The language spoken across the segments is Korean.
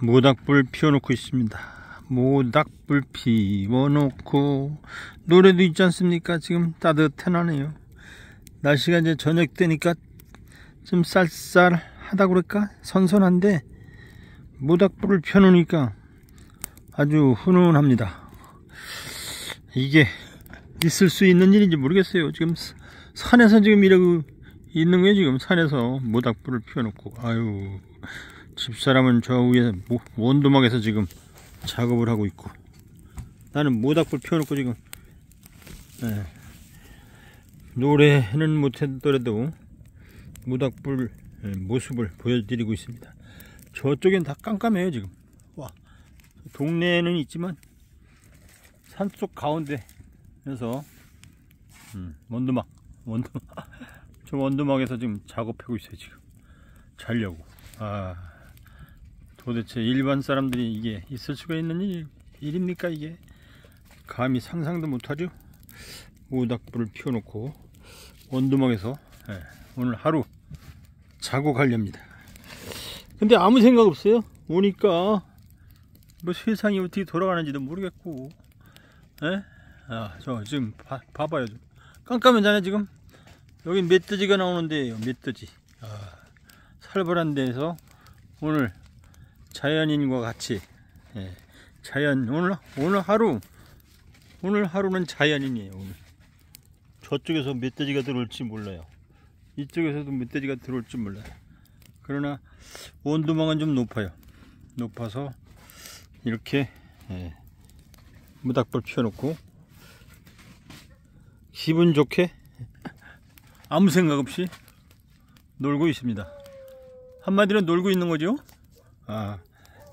모닥불 피워놓고 있습니다. 모닥불 피워놓고 노래도 있지 않습니까? 지금 따뜻해나네요. 날씨가 이제 저녁 때니까 좀 쌀쌀하다 그럴까? 선선한데 모닥불을 펴놓으니까 아주 훈훈합니다. 이게 있을 수 있는 일인지 모르겠어요. 지금 산에서 지금 이러고 있는 거예요. 지금 산에서 모닥불을 피워놓고, 아유, 집사람은 저 위에 원두막에서 지금 작업을 하고 있고, 나는 모닥불 피워놓고 지금 노래는 못했더라도 모닥불 모습을 보여드리고 있습니다. 저쪽엔 다 깜깜해요. 지금 와, 동네에는 있지만 산속 가운데에서 원두막 저 원두막에서 지금 작업하고 있어요. 지금 자려고. 도대체 일반 사람들이 이게 있을 수가 있는 일입니까? 이게 감히 상상도 못하죠. 모닥불을 피워놓고 원두막에서 오늘 하루 자고 가렵니다. 근데 아무 생각 없어요. 오니까 뭐 세상이 어떻게 돌아가는지도 모르겠고, 저 지금 봐봐요. 깜깜하잖아요. 지금 여기 멧돼지가 나오는데요. 멧돼지. 살벌한 데에서 오늘 자연인과 같이 자연 오늘 하루는 자연인이에요. 오늘 저쪽에서 멧돼지가 들어올지 몰라요. 이쪽에서도 멧돼지가 들어올지 몰라요. 그러나 온도망은 좀 높아서 이렇게 모닥불 피워놓고 기분 좋게 아무 생각 없이 놀고 있습니다. 한마디로 놀고 있는 거죠.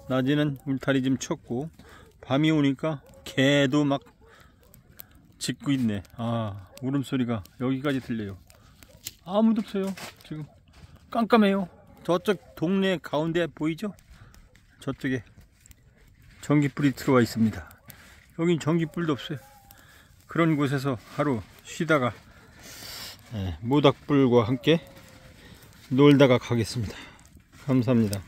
낮에는 울타리 좀 쳤고 밤이 오니까 개도 막 짖고 있네. 울음소리가 여기까지 들려요. 아무도 없어요. 지금 깜깜해요. 저쪽 동네 가운데 보이죠? 저쪽에 전기불이 들어와 있습니다. 여긴 전기불도 없어요. 그런 곳에서 하루 쉬다가 모닥불과 함께 놀다가 가겠습니다. 감사합니다.